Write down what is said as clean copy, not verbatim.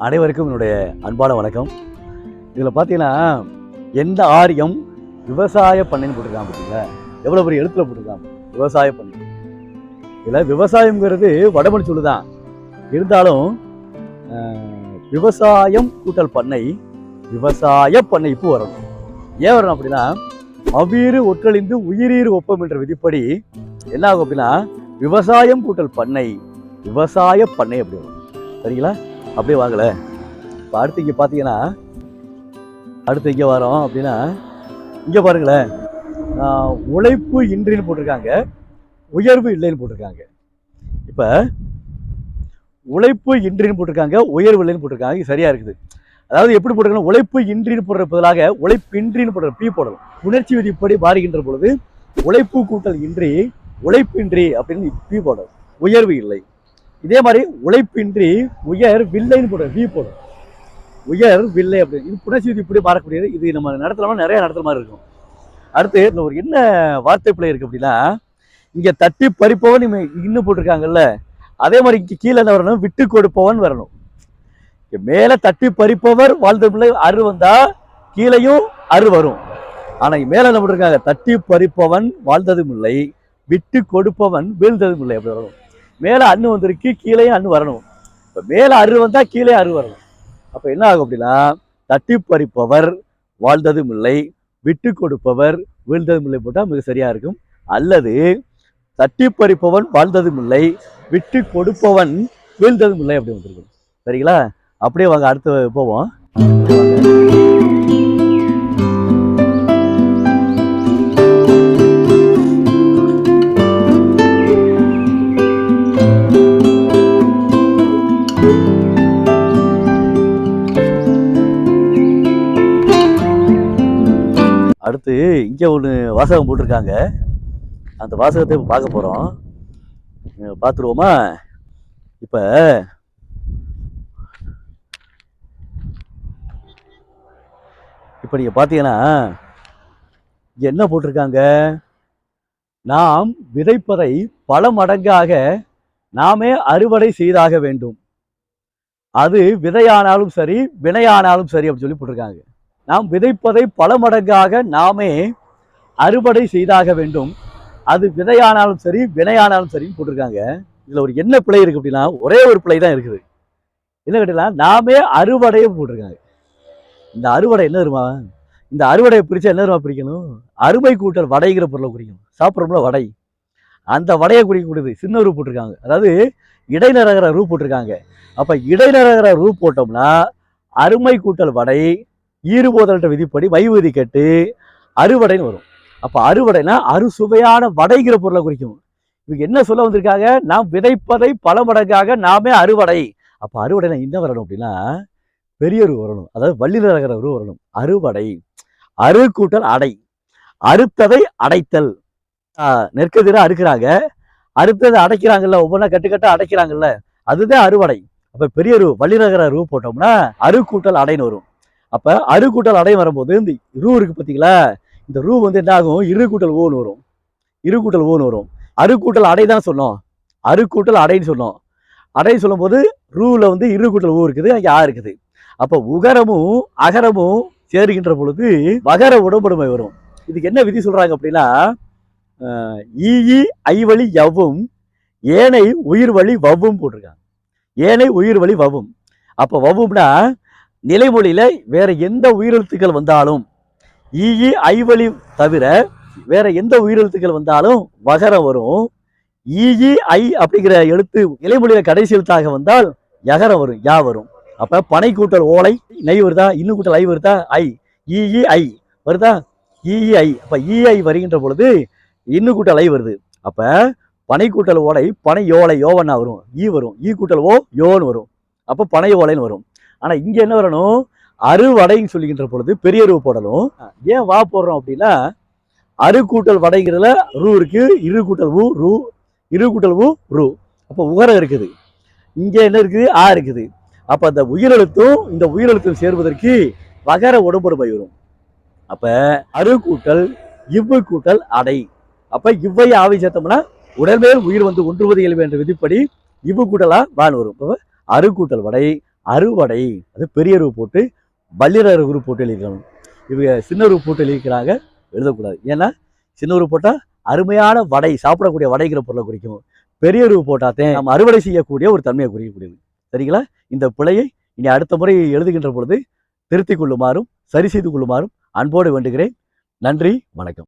அனைவருக்கும் என்னுடைய அன்பான வணக்கம். இதில் பார்த்தீங்கன்னா எந்த ஆரியம் விவசாய பண்ணைன்னு போட்டிருக்காங்க பார்த்தீங்களா? எவ்வளோ பெரிய எழுத்துல போட்டிருக்காங்க விவசாய பண்ணை. இதில் விவசாயம்ங்கிறது வடமொழி சொல்லு தான். இருந்தாலும் விவசாயம் கூட்டல் பண்ணை, விவசாய பண்ணை இப்போ வரணும். ஏன் வரணும் அப்படின்னா, அவ்வீறு ஒற்றழிந்து உயிரீறு ஒப்பம் என்ற விதிப்படி என்ன ஆகும் அப்படின்னா, விவசாயம் கூட்டல் பண்ணை, விவசாய பண்ணை அப்படி வரும். சரிங்களா? அப்படியே வாங்கல. இப்போ அடுத்து இங்கே பார்த்தீங்கன்னா, அடுத்து இங்கே வரோம் அப்படின்னா, இங்கே பாருங்களேன், உழைப்பு இன்றின்னு போட்டிருக்காங்க, உயர்வு இல்லைன்னு போட்டிருக்காங்க. இப்போ உழைப்பு இன்றின்னு போட்டிருக்காங்க, உயர்வு இல்லைன்னு போட்டிருக்காங்க. இது சரியா இருக்குது. அதாவது எப்படி போட்டிருக்காங்க, உழைப்பு இன்றின்னு போடுற பதிலாக உழைப்பின்றின்னு போடுற பி போடணும். உணர்ச்சி விதிப்படி மாறுகின்ற பொழுது உழைப்பு கூட்டல் இன்றி உழைப்பின்றி அப்படின்னு பி போடணும். உயர்வு இல்லை. இதே மாதிரி உழைப்பின்றி உயர் வில்லைன்னு போடுற வி போடும். உயர் வில்லை அப்படின்னு இது புணர்ச்சி விதிப்படி மாறக்கூடியது. இது நம்ம நடத்தலாமா நிறைய நடத்துற மாதிரி இருக்கும். அடுத்து இந்த ஒரு என்ன வார்த்தை பிள்ளை இருக்கு அப்படின்னா, இங்க தட்டி பறிப்பவன் இன்னும் போட்டிருக்காங்கல்ல, அதே மாதிரி இங்க கீழே என்ன வரணும், விட்டு கொடுப்பவன் வரணும். மேல தட்டி பறிப்பவர் வாழ்ந்த பிள்ளை அரு வந்தா கீழையும் அரு வரும். ஆனா மேல என்ன போட்டிருக்காங்க, தட்டி பறிப்பவன் வாழ்ந்ததும் இல்லை, விட்டு கொடுப்பவன் வீழ்ந்ததும் இல்லை அப்படி வரணும். மேல அண்ணு வந்திருக்கு, கீழேயும் அண்ணு வரணும். இப்ப மேல அரு வந்தா கீழே அரு வரணும். அப்ப என்ன ஆகும் அப்படின்னா, தட்டி பறிப்பவர் வாழ்ந்ததும் இல்லை, விட்டு கொடுப்பவர் வீழ்ந்ததும் இல்லை போட்டா மிக சரியா இருக்கும். அல்லது தட்டி பறிப்பவன் வாழ்ந்ததும் இல்லை, விட்டு கொடுப்பவன் வீழ்ந்ததும் இல்லை அப்படி வந்துருக்கும். சரிங்களா? அப்படியே வாங்க அடுத்து போவோம். அடுத்து இங்கே ஒன்று வாசகம் போட்டிருக்காங்க. அந்த வாசகத்தை இப்போ பார்க்க போகிறோம். பார்த்துருவோமா? இப்போ நீங்கள் பார்த்தீங்கன்னா இங்கே என்ன போட்டிருக்காங்க, நாம் விதைப்பதை பல மடங்காக நாமே அறுவடை செய்தாக வேண்டும். அது விதையானாலும் சரி வினையானாலும் சரி அப்படின்னு சொல்லி போட்டிருக்காங்க. நாம் விதைப்பதை பல மடங்காக நாமே அறுவடை செய்தாக வேண்டும். அது விதையானாலும் சரி வினையானாலும் சரின்னு போட்டிருக்காங்க. இதுல ஒரு என்ன பிழை இருக்கு அப்படின்னா, ஒரே ஒரு பிழை தான் இருக்குது. என்ன கேட்டீங்கன்னா, நாமே அறுவடையை போட்டிருக்காங்க. இந்த அறுவடை என்ன வருமா, இந்த அறுவடையை பிரிச்சா என்ன வருமா பிரிக்கணும், அருமை கூட்டல் வடைங்கிற பொருளை குறிக்கணும். சாப்பிட்றோம்ல வடை, அந்த வடையை குறிக்கக்கூடியது சின்ன ரூ போட்டிருக்காங்க. அதாவது இடைநிரகர ரூ போட்டிருக்காங்க. அப்ப இடைநிரகர ரூ போட்டோம்னா அருமை கூட்டல் வடை ஈறுபோதல்ன்ற விதிப்படி வைவிதி கேட்டு அறுவடைன்னு வரும். அப்ப அறுவடைனா அறுசுவையான வடைங்கிற பொருளை குறிக்கும். இவங்க என்ன சொல்ல வந்திருக்காங்க, நாம் விதைப்பதை பல மடங்காக நாமே அறுவடை. அப்ப அறுவடைனா என்ன வரணும் அப்படின்னா, பெரிய ரூ வரணும். அதாவது வள்ளிநரகர ரூ வரணும். அறுவடை, அறு கூட்டல் அடை, அறுத்ததை அடைத்தல். நெற்கதிரை அறுக்கிறாங்க, அறுத்ததை அடைக்கிறாங்கல்ல, ஒவ்வொன்றா கட்டுக்கட்டா அடைக்கிறாங்கல்ல, அதுதான் அறுவடை. அப்ப பெரிய ரூ வள்ளிநரகர ரூ போட்டோம்னா அறு கூட்டல் அடைன்னு வரும். அப்ப அரு கூட்டல் அடை வரும்போது இந்த ரூ இருக்கு பார்த்தீங்களா, இந்த ரூ வந்து என்ன ஆகும், இரு கூட்டல் ஓன்னு வரும். இரு கூட்டல் ஓன்னு வரும். அரு கூட்டல் அடை தான் சொன்னோம், அரு கூட்டல் அடைன்னு சொன்னோம். அடை சொல்லும் போது ரூல வந்து இரு கூட்டல் ஓ இருக்குது, அங்கே ஆ இருக்குது. அப்ப உகரமும் அகரமும் சேருகின்ற பொழுது வகர உடம்படுமை வரும். இதுக்கு என்ன விதி சொல்றாங்க அப்படின்னா, ஈ ஐவழி யவ்வும் ஏனை உயிர் வழி வவ்வும் போட்டிருக்காங்க. ஏனை உயிர் வழி வவ்வும். அப்ப வவ்வும்னா நிலைமொழியில வேற எந்த உயிரெழுத்துக்கள் வந்தாலும், ஈ ஐவழி தவிர வேற எந்த உயிரெழுத்துக்கள் வந்தாலும் வகரம் வரும். ஈ ஐ அப்படிங்கிற எழுத்து நிலைமொழியில கடைசி எழுத்தாக வந்தால் யகரம் வரும், யா வரும். அப்ப பனை கூட்டல் ஓலை நெய் வருதா, இன்னும் கூட்டல் ஐ வருதா, ஐ ஈ ஐ வருதா, ஈ ஐ. அப்ப ஐ வருகின்ற பொழுது இன்னும் கூட்டல் ஐ வருது. அப்ப பனை கூட்டல் ஓலை பனை யோலை யோவன்னா வரும், ஈ வரும், ஈ கூட்டல் ஓ யோன்னு வரும். அப்ப பனை ஓலைன்னு வரும். ஆனா இங்க என்ன வரணும், அறுவடைன்னு சொல்லுகின்ற பொழுது பெரிய ரூ போடணும். ஏன் வா போடுறோம் அப்படின்னா, அரு கூட்டல் வடைங்கிறதுல ரூ இருக்கு, இரு கூட்டல் ஊ ரூ, இரு கூட்டல் ஊ ரூ. அப்ப உகரம் இருக்குது, இங்க என்ன இருக்குது, ஆ இருக்குது. அப்ப அந்த உயிரெழுத்தும் இந்த உயிரெழுத்தும் சேர்வதற்கு வகர உடம்பொருமை வரும். அப்ப அரு கூட்டல் இவ்வு கூட்டல் அடை. அப்ப இவ்வை ஆவி சேர்த்தோம்னா உடல்மேல் உயிர் வந்து ஒன்றுவது இயல்பு என்ற விதிப்படி இவ்வு கூட்டலா வான் வரும். அரு கூட்டல் வடை அறுவடை, அது பெரிய ரூ போட்டு வல்லிரர் உரு போட்டு எழுதிக்கணும். இவங்க சின்ன ரூ போட்டு எழுதிக்கிறாங்க, எழுதக்கூடாது. ஏன்னா சின்ன ரூ போட்டால் அருமையான வடை, சாப்பிடக்கூடிய வடைங்கிற பொருளை குறிக்கும். பெரிய ரூ போட்டாத்தேன் நம்ம அறுவடை செய்யக்கூடிய ஒரு தன்மையை குறிக்கக்கூடியது. சரிங்களா? இந்த பிழையை இனி அடுத்த முறை எழுதுகின்ற பொழுது திருத்திக் கொள்ளுமாறும் சரி செய்து கொள்ளுமாறும் அன்போடு வேண்டுகிறேன். நன்றி, வணக்கம்.